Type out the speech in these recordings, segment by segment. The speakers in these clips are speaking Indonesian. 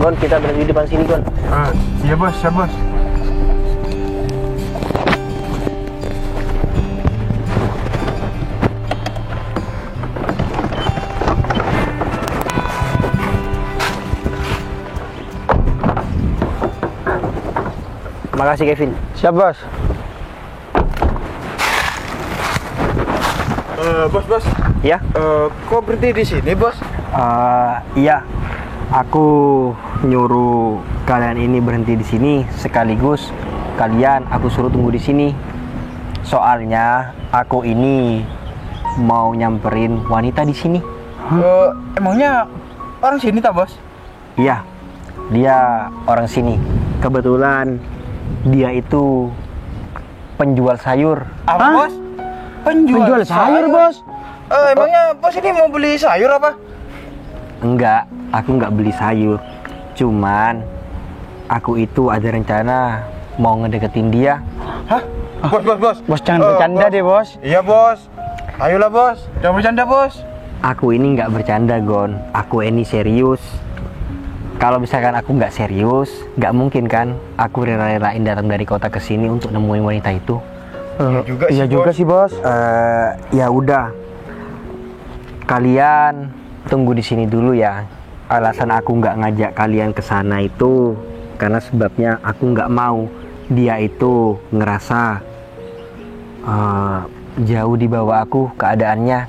Gon, kita berhenti di depan sini, Gon. Iya bos, ya bos. Makasih Kevin. Siap bos. Bos. Ya? Kok berhenti di sini bos? Iya. Aku nyuruh kalian ini berhenti di sini sekaligus kalian aku suruh tunggu di sini. Soalnya aku ini mau nyamperin wanita di sini. Emangnya orang sini tak bos? Iya. Dia orang sini. Kebetulan dia itu penjual sayur. Apa bos? Penjual sayur bos. Emangnya bos ini mau beli sayur apa? Enggak, aku nggak beli sayur. Cuman aku itu ada rencana mau ngedeketin dia. Hah? Bos. Bos jangan bercanda deh bos. Iya bos. Ayolah bos. Jangan bercanda bos. Aku ini nggak bercanda, Gon. Aku ini serius. Kalau misalkan aku nggak serius, nggak mungkin kan aku rela-relain datang dari kota ke sini untuk nemuin wanita itu. Iya juga sih bos. Ya udah, kalian tunggu di sini dulu ya. Alasan aku nggak ngajak kalian ke sana itu karena sebabnya aku nggak mau dia itu ngerasa jauh di bawah aku keadaannya.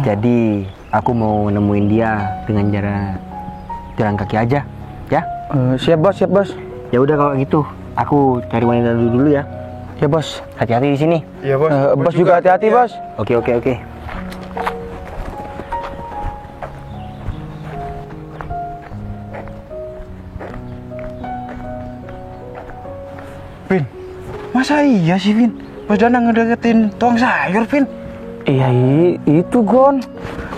Jadi aku mau nemuin dia dengan jalan kaki aja, ya? Siap bos. Ya udah kalau gitu, aku cari wanita dulu ya. Ya bos. Hati-hati di sini. Iya bos. Bos juga hati-hati bos. Oke. Vin, masa iya sih Vin? Bos Danang ngedeketin tukang sayur Vin? Iya itu Gon.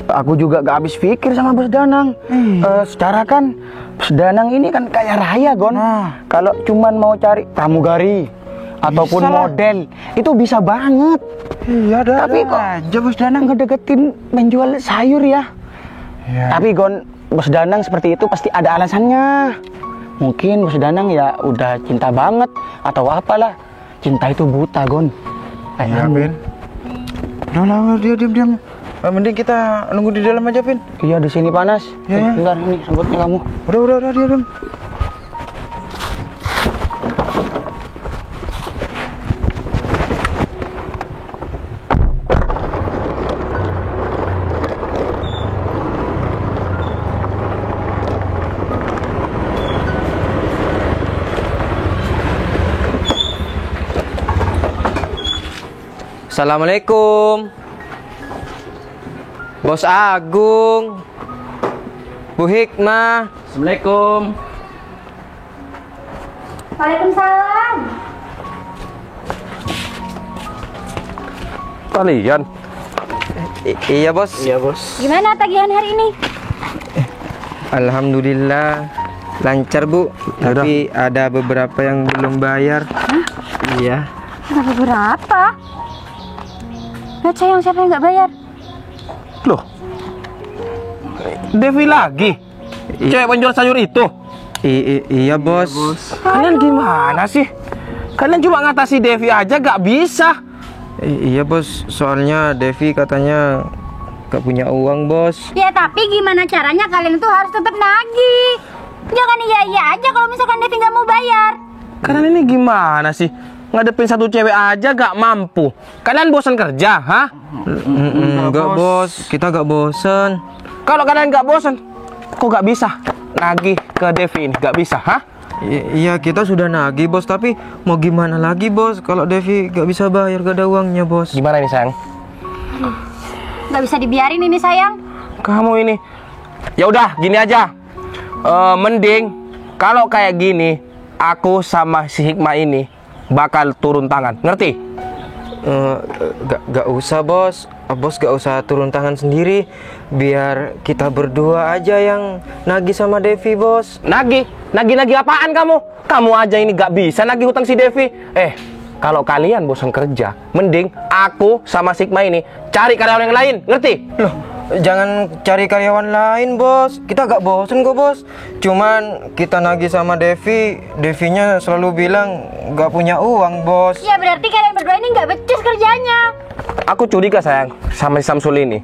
Aku juga gak habis pikir sama Bos Danang. Secara kan Bos Danang ini kan kaya raya Gon. Kalau cuman mau cari pramugari ataupun lah. model itu bisa banget. Iya dah. Tapi kok aja Bos Danang. ngedeketin menjual sayur ya. Iya. Tapi Gon, Bos Danang seperti itu pasti ada alasannya. Mungkin Bos Danang ya udah cinta banget atau apalah. Cinta itu buta Gon. Iya Vin. Udah lah, dia diam. Mending kita nunggu di dalam aja Vin. Iya di sini panas. Iya. Bentar ini rambutnya kamu. Udah diam. Assalamualaikum Bos Agung, Bu Hikmah. Assalamualaikum. Waalaikumsalam. Kalian? Iya bos. Iya bos. Gimana tagihan hari ini? Alhamdulillah lancar Bu. Tapi ada beberapa yang belum bayar. Iya. Ada berapa? Lihat sayang, siapa yang nggak bayar? Loh, Devi lagi? Cewek penjual sayur itu? Iya bos. Kalian gimana sih? Kalian cuma ngatasi Devi aja gak bisa? Iya bos, soalnya Devi katanya gak punya uang bos. Ya tapi gimana caranya kalian itu harus tetap nagih. Jangan iya aja kalau misalkan Devi nggak mau bayar. Kalian ini gimana sih? Ngadepin satu cewek aja gak mampu. Kalian bosan kerja, hah? Enggak bos, kita gak bosen. Kalau kalian gak bosan, kok gak bisa nagih ke Devi ini? Gak bisa, hah? Iya kita sudah nagih bos, tapi mau gimana lagi bos? Kalau Devi gak bisa bayar, gak ada uangnya bos. Gimana ini sayang? Nggak bisa dibiarin ini sayang. Kamu ini, ya udah gini aja. Mending kalau kayak gini, aku sama si Hikmah ini bakal turun tangan, ngerti? Gak usah bos. Bos gak usah turun tangan sendiri. Biar kita berdua aja yang nagih sama Devi bos. Nagih apaan kamu? Kamu aja ini gak bisa nagih hutang si Devi. Kalau kalian bosan kerja, mending aku sama Sigma ini cari karyawan yang lain, ngerti? Loh, jangan cari karyawan lain, Bos. Kita agak bosen kok, Bos. Cuman kita nagih sama Devinya selalu bilang nggak punya uang, Bos. Ya berarti kalian berdua ini nggak becus kerjanya. Aku curiga sayang sama si Samsul ini.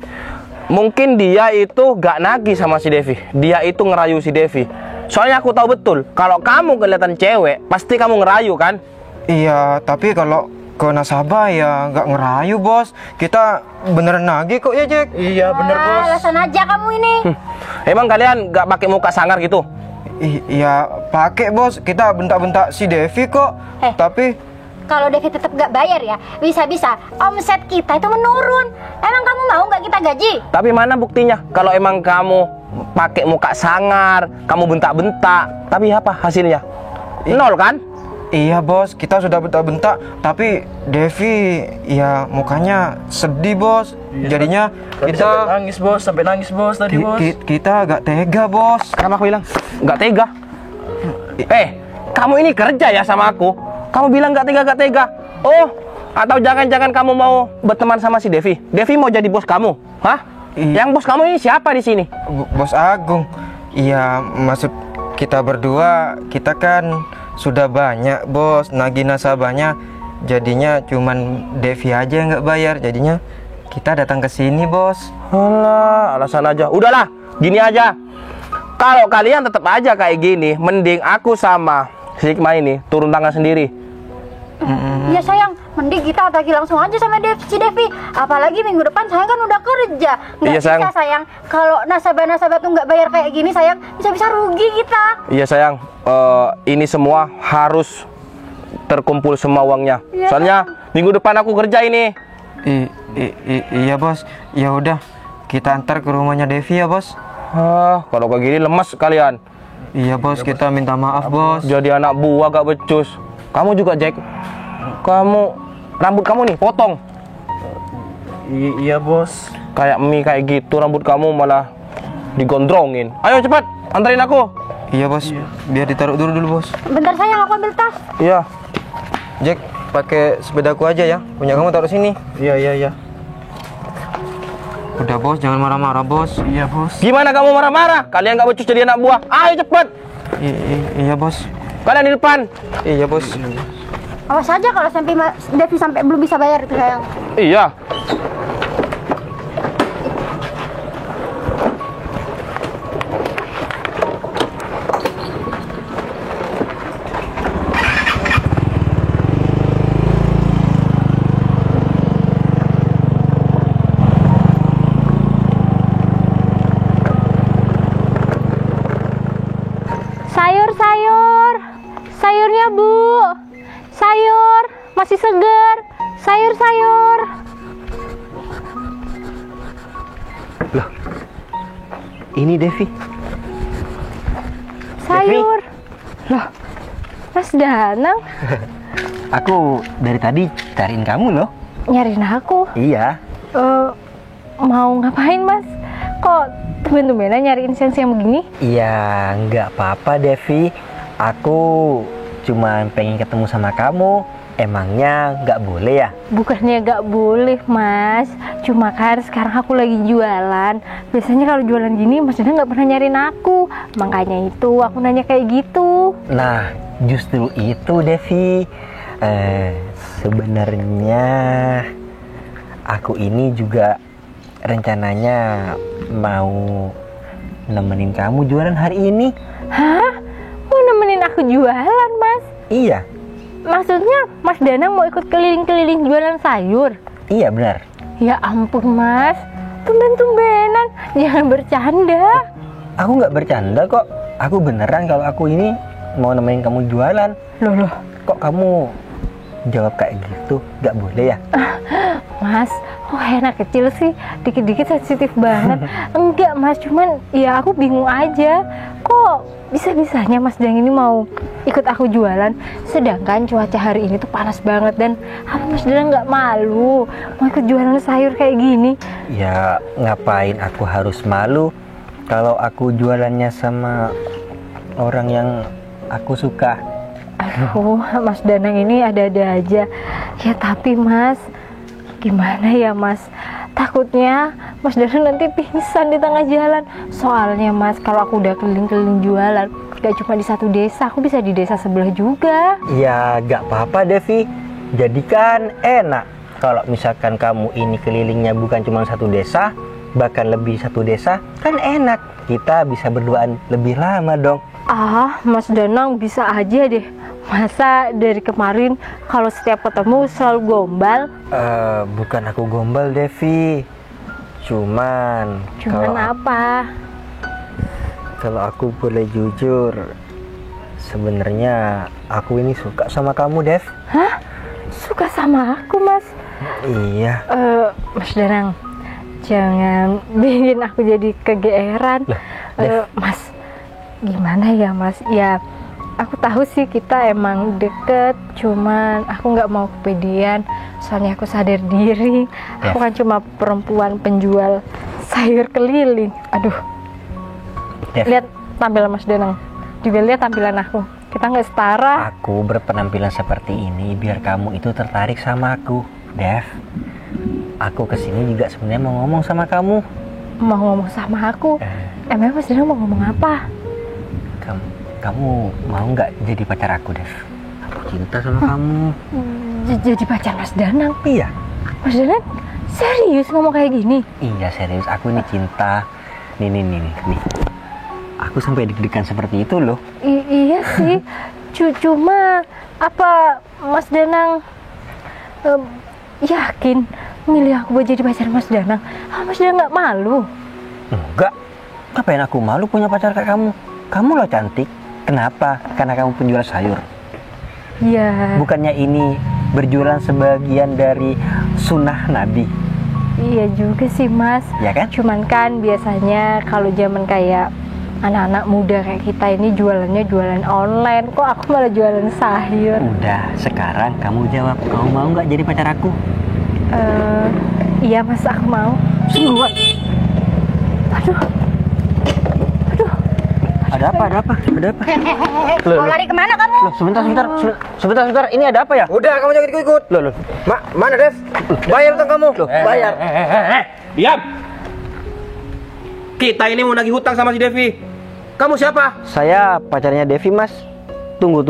Mungkin dia itu gak nagih sama si Devi. Dia itu ngerayu si Devi. Soalnya aku tahu betul, kalau kamu kelihatan cewek, pasti kamu ngerayu kan? Iya, tapi kalau ke nasabah ya nggak ngerayu, Bos. Kita beneran nagih kok ya, Jack. Iya bener bos. Alasan aja kamu ini. Emang kalian gak pakai muka sangar gitu? Iya, pakai, Bos. Kita bentak-bentak si Devi kok. Tapi Kalau Devi tetap nggak bayar ya, bisa-bisa omset kita itu menurun. Emang kamu mau nggak kita gaji? Tapi mana buktinya? Kalau emang kamu pakai muka sangar, kamu bentak-bentak, tapi apa hasilnya? Nol kan? iya, Bos, kita sudah bentak-bentak, tapi Devi ya mukanya sedih, Bos. Jadinya kita Sampai nangis bos tadi bos. kita agak tega, Bos. Kenapa aku bilang nggak tega? Kamu ini kerja ya sama aku. Kamu bilang nggak tega. Oh, atau jangan-jangan kamu mau berteman sama si Devi? Devi mau jadi bos kamu? Hah? Yang bos kamu ini siapa di sini? Bos Agung. Iya, maksud kita berdua, kita kan sudah banyak, Bos, nagih nasabahnya. Jadinya cuman Devi aja yang nggak bayar. Jadinya kita datang ke sini, Bos. Alah, alasan aja. Udahlah, gini aja. Kalau kalian tetap aja kayak gini, mending aku sama si Hikmah ini turun tangan sendiri. Ya sayang, mending kita tagih langsung aja sama si Devi. Apalagi minggu depan sayang kan udah kerja. Nggak Iya, sayang. bisa sayang. Kalau nasabah-nasabah tuh nggak bayar kayak gini sayang, bisa-bisa rugi kita. Iya sayang, ini semua harus terkumpul semua uangnya. Iya, Soalnya minggu depan aku kerja ini. Iya, Bos. Ya udah, kita antar ke rumahnya Devi ya, Bos. Kalau kayak gini lemes kalian. Iya, Bos, kita minta maaf, Bos. Jadi anak buah gak becus. Kamu juga, Jack. Rambut kamu nih potong. Iya bos. Kayak mie kayak gitu rambut kamu malah digondrongin. Ayo cepat, anterin aku. Iya, Bos. Biar ditaruh dulu, Bos. Bentar sayang, aku ambil tas. Iya. Jack, pakai sepedaku aja ya. Punya kamu taruh sini. Iya. Udah, Bos, jangan marah-marah, Bos. Iya bos. Gimana kamu marah-marah? Kalian gak becus jadi anak buah. Ayo cepat. Iya, Bos. Kalian di depan. Iya, Bos. Awas aja kalau sampai Devi sampai belum bisa bayar itu sayang. Iya. Sayurnya Bu. Sayur masih segar. Sayur. Loh, ini Devi. Sayur. Loh, Mas Danang Aku dari tadi cariin kamu loh. nyariin aku. Iya. Mau ngapain Mas? Kok tumben-tumbenan nyariin siang-siang begini? Iya, nggak apa-apa Devi. Aku cuma pengen ketemu sama kamu. Emangnya nggak boleh ya? Bukannya nggak boleh Mas, cuma kan sekarang aku lagi jualan. Biasanya kalau jualan gini Mas Danang nggak pernah nyariin aku. Makanya itu aku nanya kayak gitu. Nah, justru itu Devi. Sebenarnya aku ini juga rencananya mau nemenin kamu jualan hari ini. Hah? Mau nemenin aku jualan Mas? Iya. Maksudnya Mas Danang mau ikut keliling-keliling jualan sayur? Iya benar. Ya ampun Mas, tumben-tumbenan, jangan bercanda. Aku nggak bercanda kok. Aku beneran kalau aku ini mau nemenin kamu jualan. Loh. Kok kamu jawab kayak gitu? Nggak boleh ya? Mas, kok enak kecil sih? Dikit-dikit sensitif banget. Enggak Mas, cuman ya aku bingung aja. Kok bisa-bisanya Mas Danang ini mau ikut aku jualan? Sedangkan cuaca hari ini tuh panas banget. Dan apa Mas Danang nggak malu mau ikut jualan sayur kayak gini? Ya ngapain aku harus malu kalau aku jualannya sama orang yang aku suka. Aduh, Mas Danang ini ada-ada aja. Ya tapi Mas, gimana ya Mas? Takutnya Mas Danang nanti pingsan di tengah jalan. Soalnya Mas, kalau aku udah keliling-keliling jualan, gak cuma di satu desa, aku bisa di desa sebelah juga. Ya gak apa-apa Devi, jadi kan enak kalau misalkan kamu ini kelilingnya bukan cuma satu desa, bahkan lebih satu desa, kan enak. Kita bisa berduaan lebih lama dong. Ah, Mas Danang bisa aja deh. Masa dari kemarin kalau setiap ketemu selalu gombal? Bukan aku gombal Devi, cuman Apa? kalau aku boleh jujur, sebenarnya aku ini suka sama kamu Dev. Hah? Suka sama aku Mas? Iya. Mas Danang, jangan bikin aku jadi kegeeran. Mas, gimana ya Mas? Ya, aku tahu sih kita emang deket, cuman aku nggak mau kepedean. Soalnya aku sadar diri, aku kan cuma perempuan penjual sayur keliling. Aduh, Dev, lihat tampilan Mas Danang, juga lihat tampilan aku. Kita nggak setara. aku berpenampilan seperti ini biar kamu itu tertarik sama aku, Dev. Aku kesini juga sebenarnya mau ngomong sama kamu. Mau ngomong sama aku? Emang Mas Danang mau ngomong apa? Kamu mau nggak jadi pacar aku, Dev? Aku cinta sama kamu. Jadi pacar Mas Danang? Iya. Mas Danang serius ngomong kayak gini? Iya serius, aku ini cinta. Nih. Aku sampai deg-degan seperti itu loh. Iya sih. Cuma apa Mas Danang yakin milih aku buat jadi pacar Mas Danang? Mas Danang nggak malu? Enggak. Ngapain aku malu punya pacar kayak kamu? Kamu loh cantik. Kenapa? Karena kamu penjual sayur. Iya. Bukannya ini berjualan sebagian dari sunnah Nabi? Iya juga sih Mas. Ya kan? Cuman kan biasanya kalau zaman kayak anak-anak muda kayak kita ini jualannya jualan online. Kok aku malah jualan sayur? Udah, sekarang kamu jawab. Kamu mau nggak jadi pacar aku? Iya Mas, aku mau. Sungguh. Aduh. Ada apa? Mau lari kemana kamu? Loh, sebentar. Ini ada apa ya? Udah, kamu jangan ikut. Loh. Mana Dev? Bayar utang kamu. Bayar. Diam. Kita ini mau nagih hutang sama si Devi. Kamu siapa? Saya pacarnya Devi, Mas. Tunggu.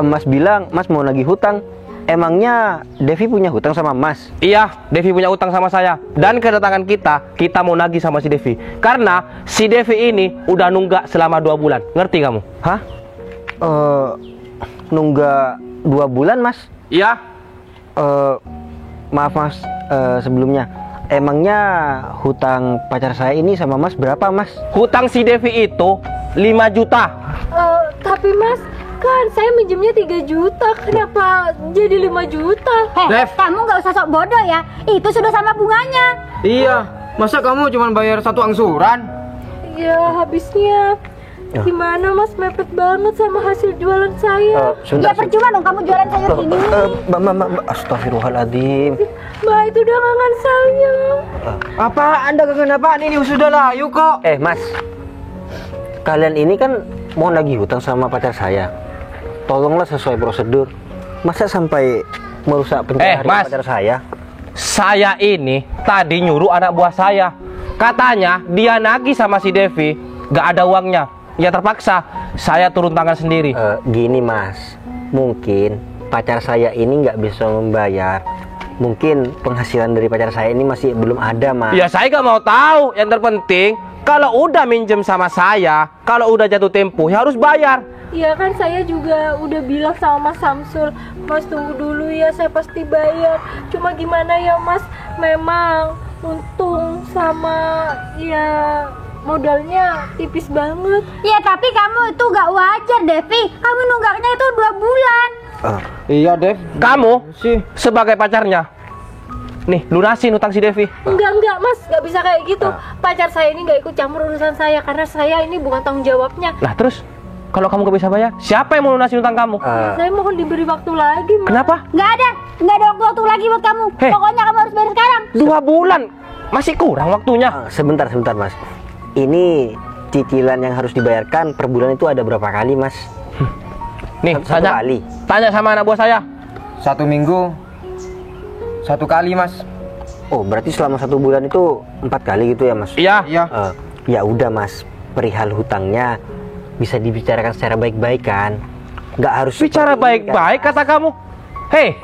Mas bilang Mas mau nagih hutang. Emangnya Devi punya hutang sama Mas? Iya, Devi punya utang sama saya. Dan kedatangan kita mau nagih sama si Devi. Karena si Devi ini udah nunggak selama 2 bulan. Ngerti kamu? Hah? Nunggak 2 bulan, Mas? Iya. Maaf, Mas. Sebelumnya, emangnya hutang pacar saya ini sama Mas berapa, Mas? Hutang si Devi itu 5 juta. Tapi Mas, kan saya minjemnya 3 juta. Kenapa jadi 5 juta? Dev. Kamu nggak usah sok bodoh ya. Itu sudah sama bunganya. Iya. Masa kamu cuma bayar 1 angsuran? Ya habisnya. Gimana Mas, mepet banget sama hasil jualan saya. Ya percuma dong kamu jualan sayur ini. Mbak, astagfirullahaladzim. Mbak, itu dagangan saya. Apa? Anda kangen apaan ini? Sudah layu kok. Mas. Kalian ini kan mau nagih hutang sama pacar saya. Tolonglah sesuai prosedur. Masa sampai merusak pencaharian Mas. pacar saya? Saya ini tadi nyuruh anak buah saya. Katanya dia nagih sama si Devi, gak ada uangnya. Ya terpaksa saya turun tangan sendiri. Gini Mas, mungkin pacar saya ini nggak bisa membayar. Mungkin penghasilan dari pacar saya ini masih belum ada, Mas. Ya saya gak mau tahu. Yang terpenting kalau udah minjem sama saya, kalau udah jatuh tempo ya harus bayar. Iya kan, saya juga udah bilang sama Mas Samsul, Mas tunggu dulu ya, saya pasti bayar. Cuma gimana ya Mas, memang untung sama ya modalnya tipis banget. Ya tapi kamu itu gak wajar Devi. Kamu nunggaknya itu 2 bulan. Iya Dev. Kamu sih sebagai pacarnya, nih lunasin utang si Devi. Enggak Mas, nggak bisa kayak gitu. Pacar saya ini nggak ikut campur urusan saya karena saya ini bukan tanggung jawabnya. Lah terus kalau kamu gak bisa bayar, siapa yang mau lunasin utang kamu? Saya mohon diberi waktu lagi, Mas. Kenapa? Nggak ada waktu lagi buat kamu. Hei. Pokoknya kamu harus bayar sekarang. 2 bulan masih kurang waktunya. Sebentar Mas. Ini cicilan yang harus dibayarkan per bulan itu ada berapa kali, Mas? Nih, Satu kali. tanya sama anak buah saya. 1 minggu 1 kali Mas. Oh, berarti selama 1 bulan itu 4 kali gitu ya, Mas? Iya. Iya. Ya udah, Mas. Perihal hutangnya bisa dibicarakan secara baik-baik kan? Nggak harus Bicara seperti ini, baik-baik kan? kata kamu. Hei,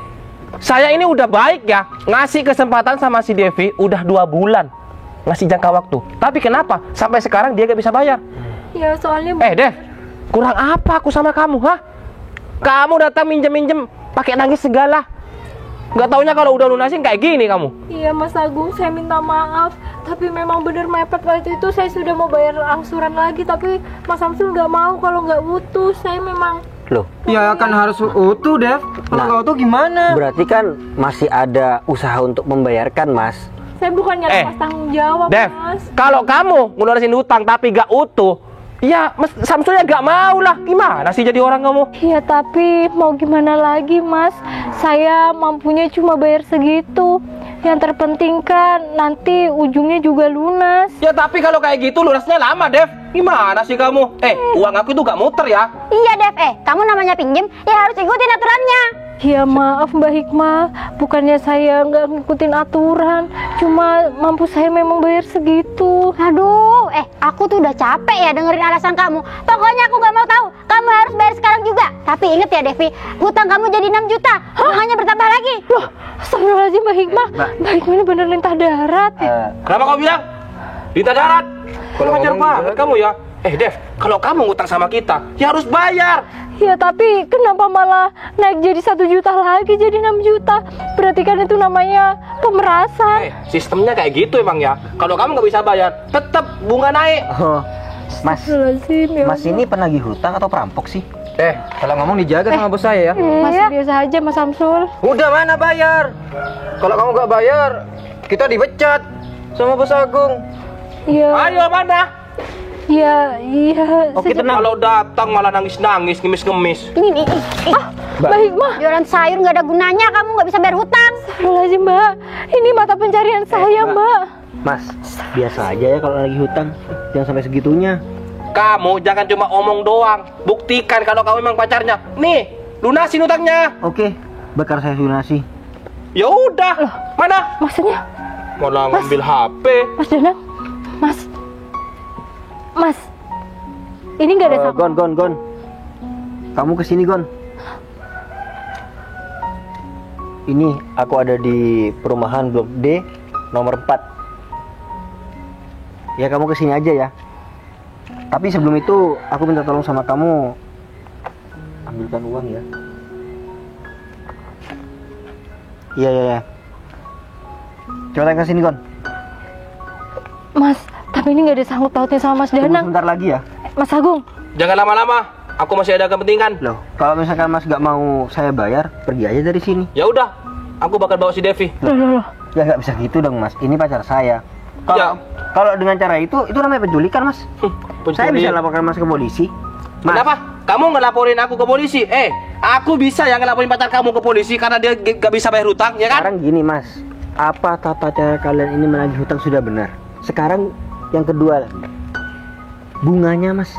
saya ini udah baik ya, ngasih kesempatan sama si Devi udah 2 bulan, ngasih jangka waktu. Tapi kenapa sampai sekarang dia gak bisa bayar? Ya soalnya Dev, kurang apa aku sama kamu, hah? Kamu datang minjem-minjem, pakai nangis segala. Nggak taunya kalau udah lunasin kayak gini kamu. Iya Mas Agung, saya minta maaf. Tapi memang bener mepet waktu itu saya sudah mau bayar angsuran lagi. Tapi Mas Samsul nggak mau kalau nggak utuh. Saya memang... Loh, Ya kan harus utuh, Dev. Kalau Nah. nggak utuh gimana? berarti kan masih ada usaha untuk membayarkan, Mas. Saya bukannya lepas tanggung jawab, Dev, Mas. kalau kamu ngelunasin hutang tapi gak utuh, ya Mas Samsul ya gak mau lah. Gimana sih jadi orang kamu? Iya tapi mau gimana lagi Mas? Saya mampunya cuma bayar segitu. Yang terpenting kan nanti ujungnya juga lunas. Ya tapi kalau kayak gitu lunasnya lama, Dev. Gimana sih kamu? Uang aku itu gak muter ya. Iya Dev, kamu namanya pinjem, ya harus ikutin aturannya. Ya maaf Mbak Hikmah, bukannya saya nggak ngikutin aturan, cuma mampu saya memang bayar segitu. Aduh, aku tuh udah capek ya dengerin alasan kamu. Pokoknya aku gak mau tahu, kamu harus bayar sekarang juga. Tapi inget ya Devi, hutang kamu jadi 6 juta, bunganya bertambah lagi. Loh, astagfirullahaladzim Mbak Hikmah, Mbak Hikmah ini bener lintah darat. Kenapa kau bilang? Lintah darat. Kalau wajar banget kamu ya. Dev, kalau kamu ngutang sama kita, ya harus bayar. Ya tapi kenapa malah naik jadi 1 juta lagi jadi 6 juta? Berarti kan itu namanya pemerasan. Sistemnya kayak gitu emang ya. Kalau kamu nggak bisa bayar, tetap bunga naik. Oh, Mas. Astagfirullahaladzim, ya Mas ini penagih hutang atau perampok sih? Kalau ngomong dijaga sama bos saya ya. Mas biasa aja Mas Samsul. Udah mana bayar? Kalau kamu nggak bayar, kita dipecat sama bos Agung. Ya, Ayo mana? ya, iya. Oke tenang. Kalau datang malah nangis-nangis, ngemis-ngemis. Ini, Mbak Hikmah. jualan sayur gak ada gunanya, kamu gak bisa bayar hutang. Astagfirullahaladzim Mbak, ini mata pencarian saya Mbak. Mas, biasa aja ya kalau lagi hutang. Jangan sampai segitunya. Kamu jangan cuma omong doang. Buktikan kalau kamu memang pacarnya. Nih, lunasin hutangnya. Oke, bakal saya lunasi. Ya udah. Mana? Maksudnya, Malah ngambil HP. Mas Danang, Mas, ini nggak ada sama. Gon. Kamu kesini, Gon. Ini aku ada di perumahan Blok D nomor 4. Ya kamu kesini aja ya. Tapi sebelum itu aku minta tolong sama kamu, ambilkan uang ya. Iya. Coba kesini, Gon. Mas, tapi ini nggak ada sangkut pautnya sama Mas Tunggu Danang. sebentar lagi ya. Mas Agung, Jangan lama-lama. Aku masih ada kepentingan. Loh, kalau misalkan Mas gak mau saya bayar, pergi aja dari sini. Ya udah. Aku bakal bawa si Devi. loh. Ya nggak bisa gitu dong, Mas. Ini pacar saya. Ya. Kalau dengan cara itu namanya penculikan, Mas. Saya bisa laporkan Mas ke polisi. Mas, Kenapa? Kamu ngelaporin aku ke polisi? Aku bisa ya ngelaporin pacar kamu ke polisi karena dia gak bisa bayar hutang, ya kan? sekarang gini, Mas. Apa tata cara kalian ini menagih hutang sudah benar? Sekarang yang kedua lagi. Bunganya, Mas.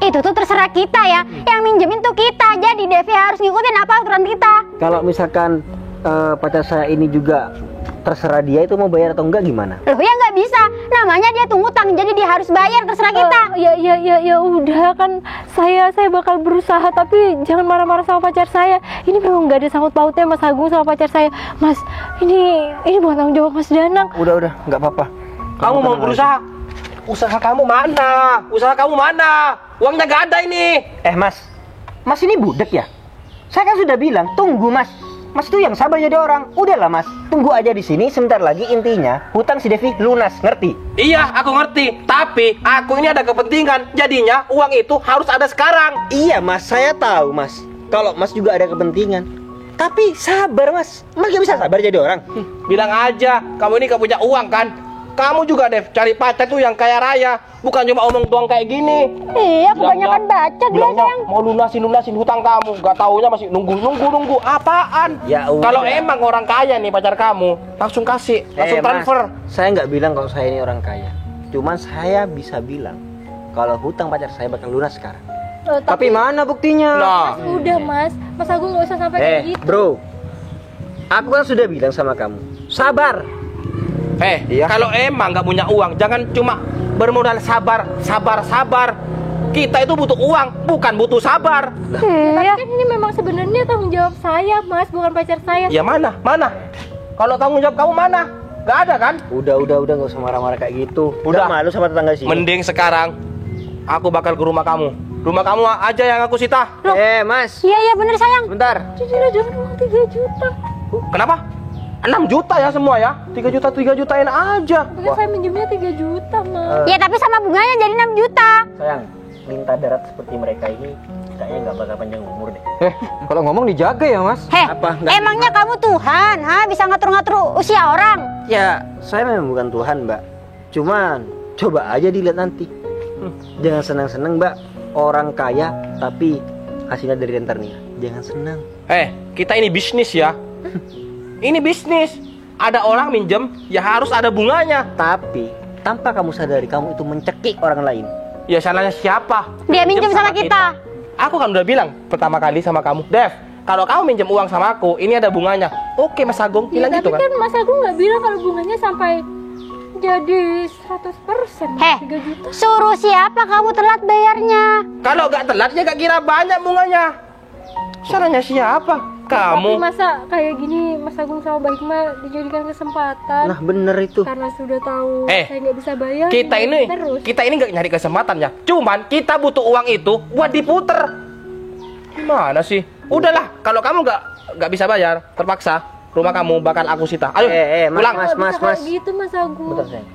Itu tuh terserah kita ya. Yang minjemin tuh kita. Jadi Devi harus ngikutin apa aturan kita. Kalau misalkan pacar saya ini juga terserah dia itu mau bayar atau enggak gimana? Loh ya nggak bisa. Namanya dia tuh ngutang. Jadi dia harus bayar terserah kita. Ya udah kan saya bakal berusaha tapi jangan marah-marah sama pacar saya. Ini memang nggak ada sangkut pautnya Mas Agung sama pacar saya. Mas, ini bukan tanggung jawab Mas Danang. Udah, nggak apa-apa. Kamu mau berusaha? Usaha kamu mana? Usaha kamu mana? Uangnya gak ada ini. Mas ini budek ya? Saya kan sudah bilang, tunggu Mas. Mas itu yang sabar jadi orang. Udahlah Mas, tunggu aja di sini. Sebentar lagi intinya hutang si Devi lunas, ngerti? Iya, aku ngerti. Tapi aku ini ada kepentingan. Jadinya uang itu harus ada sekarang. Iya Mas, saya tahu Mas. Kalau Mas juga ada kepentingan. Tapi sabar Mas. Mas gak bisa sabar jadi orang. Bilang aja, kamu ini gak punya uang kan? Kamu juga Dev, cari pacar tuh yang kaya raya. Bukan cuma omong doang kayak gini. Iya, kebanyakan baca dia Bilangnya sayang. mau lunasin hutang kamu. Gak taunya masih nunggu. Apaan? Ya udah. Kalau emang orang kaya nih pacar kamu, langsung kasih, langsung transfer. Mas, saya nggak bilang kalau saya ini orang kaya. Cuman saya bisa bilang kalau hutang pacar saya bakal lunas sekarang. Tapi mana buktinya? Nah, Udah Mas Agung nggak usah sampai kayak gitu. Bro, aku kan sudah bilang sama kamu. sabar. Kalau emang nggak punya uang, jangan cuma bermodal sabar. Kita itu butuh uang, bukan butuh sabar. Tapi kan ini memang sebenarnya tanggung jawab saya, Mas, bukan pacar saya. Ya mana? Kalau tanggung jawab kamu mana? Gak ada kan? Udah nggak usah marah-marah kayak gitu. Udah. Nggak malu sama tetangga sini. Mending sekarang aku bakal ke rumah kamu. Rumah kamu aja yang aku sita. Mas, Iya bener sayang. bentar. Jujur aja uang 3 juta. Kenapa? 6 juta ya semua ya? 3 jutain aja. Tapi saya minjemnya 3 juta, Mas. Ya tapi sama bunganya jadi 6 juta. Sayang, minta darat seperti mereka ini kayaknya nggak bakal panjang umur deh. Kalau ngomong dijaga ya Mas. Heh, Apa? Nggak emangnya kamu Tuhan? Bisa ngatur-ngatur usia orang? Ya, saya memang bukan Tuhan, Mbak. Cuman coba aja dilihat nanti. Jangan senang-senang, Mbak. Orang kaya tapi hasilnya dari rentenir. Jangan senang. Kita ini bisnis ya. Ini bisnis. Ada orang minjem, ya harus ada bunganya. Tapi tanpa kamu sadari kamu itu mencekik orang lain. Ya salahnya siapa? Dia minjem sama kita. Aku kan udah bilang pertama kali sama kamu, Dev, kalau kamu minjem uang sama aku, ini ada bunganya. Oke Mas Agung, Ya, bilang tapi gitu kan? kan Mas Agung nggak bilang kalau bunganya sampai jadi 100%. Heh, 3 juta. suruh siapa kamu telat bayarnya? Kalau gak telat ya gak kira banyak bunganya. Salahnya siapa? Tapi Kamu. masa kayak gini Mas Agung sama Baik mah dijadikan kesempatan. Nah, bener itu. Karena sudah tahu Eh, saya nggak bisa bayar. Kita ini terus. gak nyari kesempatan ya. Cuman kita butuh uang itu buat diputer. Gimana sih? Udahlah, kalau kamu gak bisa bayar, terpaksa rumah kamu bakal aku sita. Ayo, Mas, pulang. Mas. Nggak bisa kayak gitu Mas Agung. Bentar, sayang.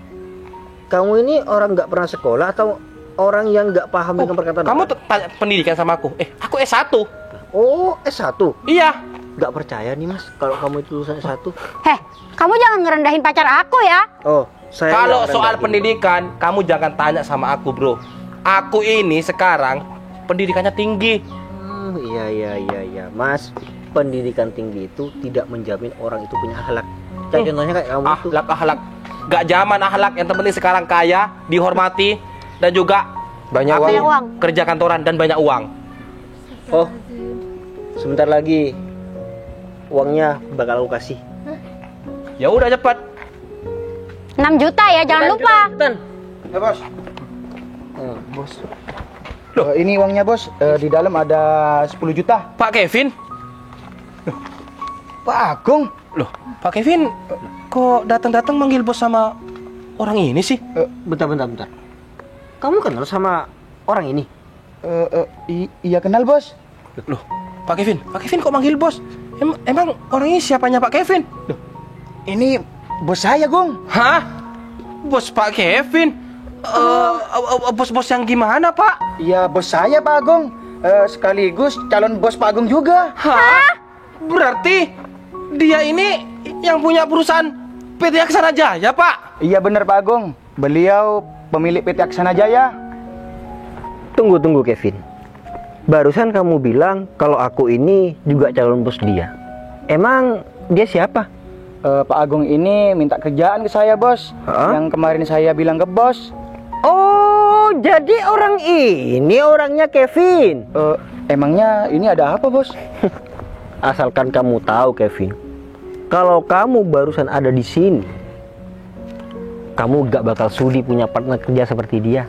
Kamu ini orang nggak pernah sekolah atau orang yang nggak paham dengan perkataan? Kamu tanya pendidikan sama aku. Aku S1. Oh, S1. Iya. Nggak percaya nih, Mas, kalau kamu itu lulusan S1. Heh, kamu jangan ngerendahin pacar aku ya. Oh, saya Kalau nggak soal rendahin. pendidikan, kamu jangan tanya sama aku, bro. Aku ini sekarang pendidikannya tinggi. Iya, Mas. Pendidikan tinggi itu tidak menjamin orang itu punya akhlak. Kayak contohnya kayak kamu itu. Akhlak. Gak zaman akhlak. Yang penting sekarang kaya, dihormati, dan juga Banyak aku uang. kerja kantoran dan banyak uang. Oh, sebentar lagi uangnya bakal aku kasih. Ya udah cepat. 6 juta ya, jangan lupa. Ya bos. Bos. Ini uangnya bos. Di dalam ada 10 juta. Pak Kevin. Pak Agung. Loh, Pak Kevin kok datang-datang manggil bos sama orang ini sih? Bentar. Kamu kenal sama orang ini? Iya kenal bos. Loh, Pak Kevin kok manggil bos? Emang orang ini siapanya Pak Kevin? Loh, Ini bos saya Gung. hah? Bos Pak Kevin? Bos-bos yang gimana, Pak? Iya bos saya Pak Agung. Sekaligus calon bos Pak Agung juga. Hah? Berarti dia ini yang punya perusahaan PT Aksana Jaya, Pak? Iya benar Pak Agung. Beliau pemilik PT Aksana Jaya. Tunggu Kevin. Barusan kamu bilang kalau aku ini juga calon bos dia. Emang dia siapa? Pak Agung ini minta kerjaan ke saya bos. Hah? Yang kemarin saya bilang ke bos. Oh, jadi orang ini orangnya Kevin. Emangnya ini ada apa bos? Asalkan kamu tahu, Kevin. Kalau kamu barusan ada di sini, kamu gak bakal sudi punya partner kerja seperti dia.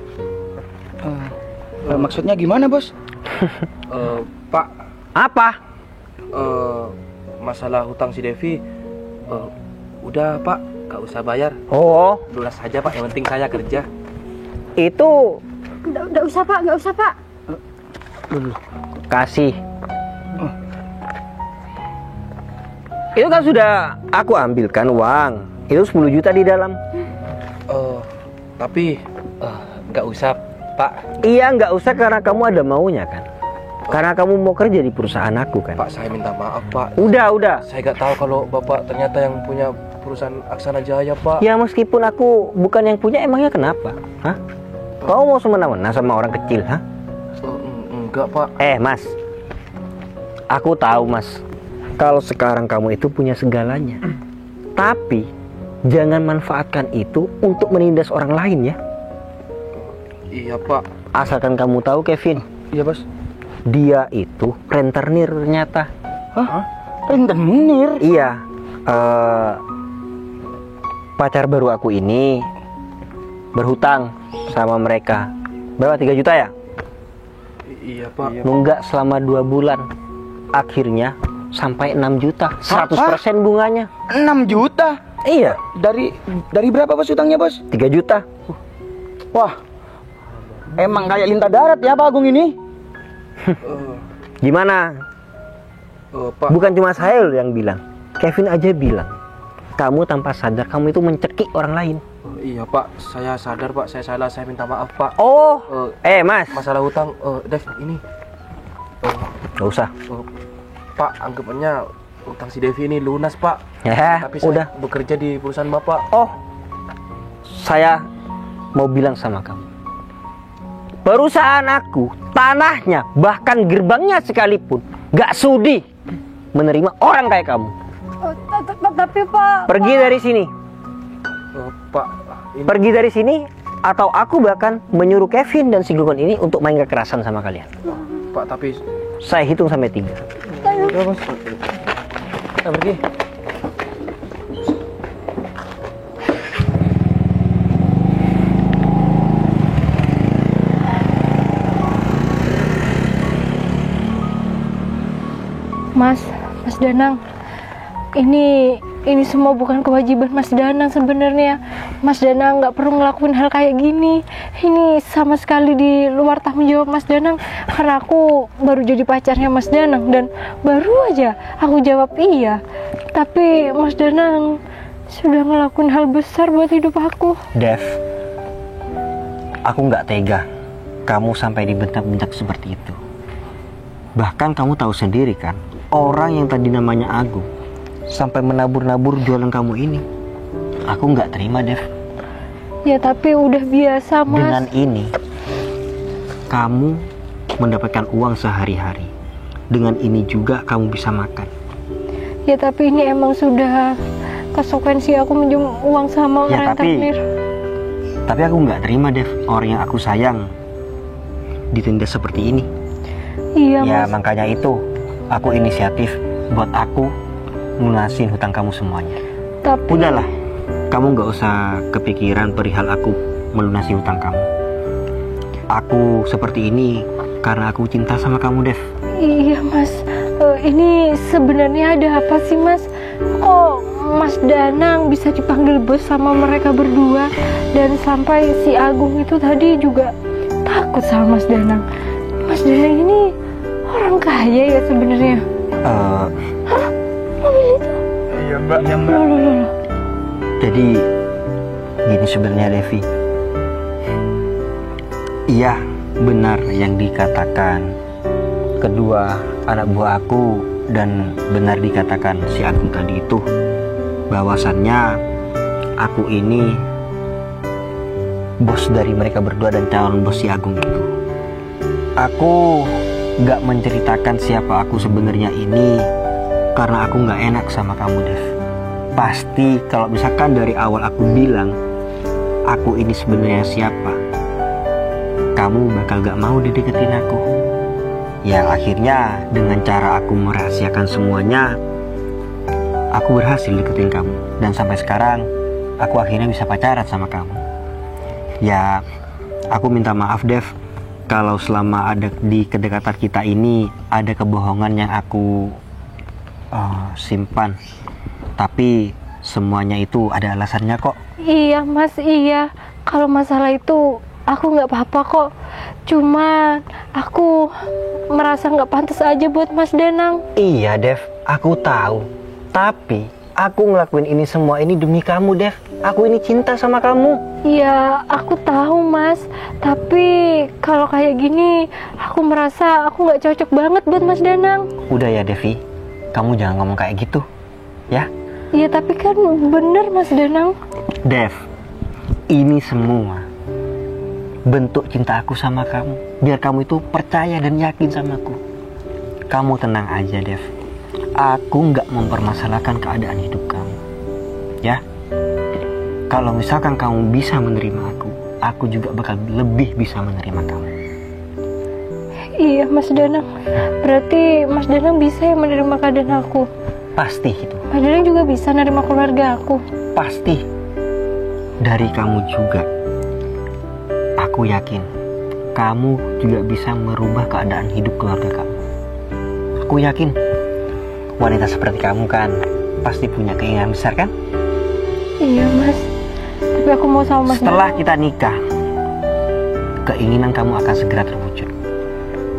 Maksudnya gimana bos? Pak, Apa? masalah hutang si Devi, udah Pak, gak usah bayar. Oh, Lunas saja Pak, yang penting saya kerja. itu Nggak usah Pak, nggak usah Pak. kasih. Itu kan sudah aku ambilkan uang. Itu 10 juta di dalam. Tapi gak usah Pak. Iya, nggak usah karena kamu ada maunya kan. Karena kamu mau kerja di perusahaan aku kan. Pak, saya minta maaf Pak. Udah. Saya gak tahu kalau Bapak ternyata yang punya perusahaan Aksana Jaya, Pak. Ya meskipun aku bukan yang punya, emangnya kenapa? Hah? Kamu mau semena-mena sama orang kecil, hah? Enggak, Pak. Mas, aku tahu Mas, kalau sekarang kamu itu punya segalanya. Tapi jangan manfaatkan itu untuk menindas orang lain ya. Iya, Pak. Asalkan kamu tahu, Kevin, Iya bos. dia itu rentenir ternyata. Hah? Rentenir? Iya, pacar baru aku ini berhutang sama mereka. Berapa, 3 juta ya? Iya Pak. Nunggak selama 2 bulan. Akhirnya sampai 6 juta. 100% bunganya. 6 juta? Iya, Dari berapa bos utangnya bos? 3 juta. Wah, emang kayak lintah darat ya Pak Agung ini? Gimana? Pak. Bukan cuma saya loh yang bilang. Kevin aja bilang. Kamu tanpa sadar kamu itu mencekik orang lain. Iya Pak, saya sadar Pak, saya salah, saya minta maaf Pak. Oh, Mas. Masalah hutang, Dev, ini Gak usah. Pak, anggapannya utang si Devi ini lunas Pak. Ya, Tapi saya udah. bekerja di perusahaan Bapak. Oh, saya mau bilang sama kamu. Perusahaan aku, tanahnya, bahkan gerbangnya sekalipun gak sudi menerima orang kayak kamu. Tapi Pak, Pergi dari sini. Pak, ini Pergi dari sini, atau aku bahkan menyuruh Kevin dan si Gugon ini untuk main kekerasan sama kalian. Pak, tapi Saya hitung sampai 3. udah bos. Kita pergi. Mas Danang, ini semua bukan kewajiban Mas Danang sebenarnya. Mas Danang nggak perlu ngelakuin hal kayak gini. Ini sama sekali di luar tanggung jawab Mas Danang. Karena aku baru jadi pacarnya Mas Danang dan baru aja aku jawab iya. Tapi Mas Danang sudah ngelakuin hal besar buat hidup aku. Dev, aku nggak tega kamu sampai dibentak-bentak seperti itu. Bahkan kamu tahu sendiri kan, orang yang tadi namanya Agung sampai menabur-nabur jualan kamu ini. Aku nggak terima, Dev. Ya tapi udah biasa Mas. Dengan ini, kamu mendapatkan uang sehari-hari. Dengan ini juga kamu bisa makan. Ya tapi ini emang sudah konsekuensi aku minjem uang sama Ya, orang tapi aku nggak terima, Dev. Orang yang aku sayang ditindas seperti ini. Iya Ya Mas. makanya itu aku inisiatif buat aku lunasin hutang kamu semuanya. Tapi Udahlah, kamu nggak usah kepikiran perihal aku melunasi hutang kamu. Aku seperti ini karena aku cinta sama kamu, Dev. iya Mas. Ini sebenarnya ada apa sih Mas? Kok Mas Danang bisa dipanggil bos sama mereka berdua dan sampai si Agung itu tadi juga takut sama Mas Danang. Mas Danang ini orang kaya ya sebenarnya. Mobil itu. Iya mbak. Loh. Jadi gini sebenarnya, Devi. Iya, benar yang dikatakan kedua anak buah aku dan benar dikatakan si Agung tadi itu, bahwasannya aku ini bos dari mereka berdua dan calon bos si Agung itu. Aku gak menceritakan siapa aku sebenarnya ini karena aku gak enak sama kamu, Dev. Pasti kalau misalkan dari awal aku bilang aku ini sebenarnya siapa, kamu bakal gak mau dideketin aku. Ya akhirnya dengan cara aku merahasiakan semuanya, aku berhasil deketin kamu. Dan sampai sekarang aku akhirnya bisa pacaran sama kamu. Ya aku minta maaf, Dev, kalau selama ada di kedekatan kita ini ada kebohongan yang aku simpan. Tapi semuanya itu ada alasannya kok. Iya Mas, iya. Kalau masalah itu aku nggak apa-apa kok. Cuma aku merasa nggak pantas aja buat Mas Danang. Iya, Dev, aku tahu. Tapi aku ngelakuin ini semua ini demi kamu, Dev. Aku ini cinta sama kamu. Ya aku tahu Mas. Tapi kalau kayak gini aku merasa aku nggak cocok banget buat Mas Danang. Udah ya, Devi. Kamu jangan ngomong kayak gitu, ya. Iya tapi kan bener Mas Danang. Dev, ini semua bentuk cinta aku sama kamu. Biar kamu itu percaya dan yakin sama aku. Kamu tenang aja, Dev. Aku nggak mempermasalahkan keadaan hidup kamu, ya. Kalau misalkan kamu bisa menerima aku juga bakal lebih bisa menerima kamu. Iya Mas Danang. Berarti Mas Danang bisa ya menerima keadaan aku. Pasti itu, Mas Danang juga bisa menerima keluarga aku. pasti. dari kamu juga. Aku yakin kamu juga bisa merubah keadaan hidup keluarga kamu. Aku yakin wanita seperti kamu kan pasti punya keinginan besar kan? Iya Mas, tapi aku mau sama Mas Setelah Danang. kita nikah, keinginan kamu akan segera terwujud.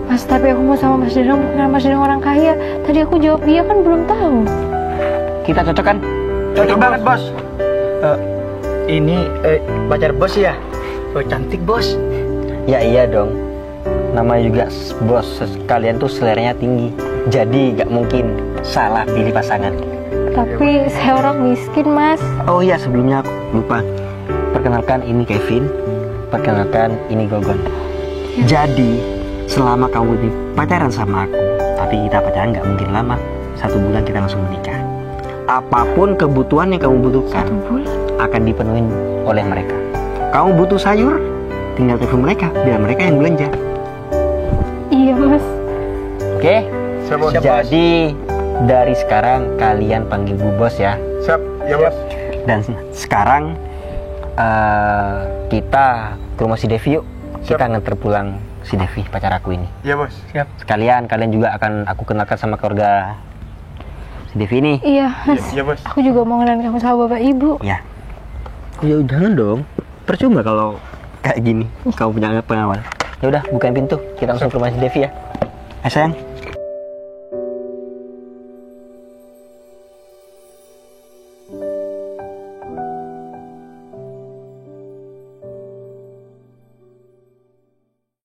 Mas, tapi aku mau sama Mas Danang bukan Mas Danang orang kaya. Tadi aku jawab iya kan belum tahu. Kita cocok kan? Cocok banget bos. Ini pacar bos ya? Oh, cantik bos. Ya iya dong. Namanya juga bos, kalian tuh seleranya tinggi. Jadi gak mungkin salah pilih pasangan. Tapi saya orang miskin Mas. Oh iya, sebelumnya aku lupa. Perkenalkan, ini Kevin. Perkenalkan, ini Gogon. Jadi selama kamu ini pacaran sama aku, tapi kita pacaran gak mungkin lama. 1 bulan kita langsung menikah. Apapun kebutuhan yang kamu butuhkan 1 bulan. akan dipenuhi oleh mereka. Kamu butuh sayur, tinggal telepon mereka, biar mereka yang belanja. Iya Mas. Oke? Siap, Bos. Jadi dari sekarang kalian panggil Bu Bos ya. Siap, ya bos. Dan sekarang kita ke rumah si Devi yuk. Kita nganter pulang si Devi, pacar aku ini. Ya bos. Sekalian kalian juga akan aku kenalkan sama keluarga si Devi ini. Iya Mas. Ya bos. Aku juga mau kenalin kamu sama Bapak Ibu. Ya. Ya jangan dong. Percuma kalau kayak gini. Kamu punya pengawal. Ya udah, bukain pintu. Kita langsung ke rumah si Devi ya. Sayang.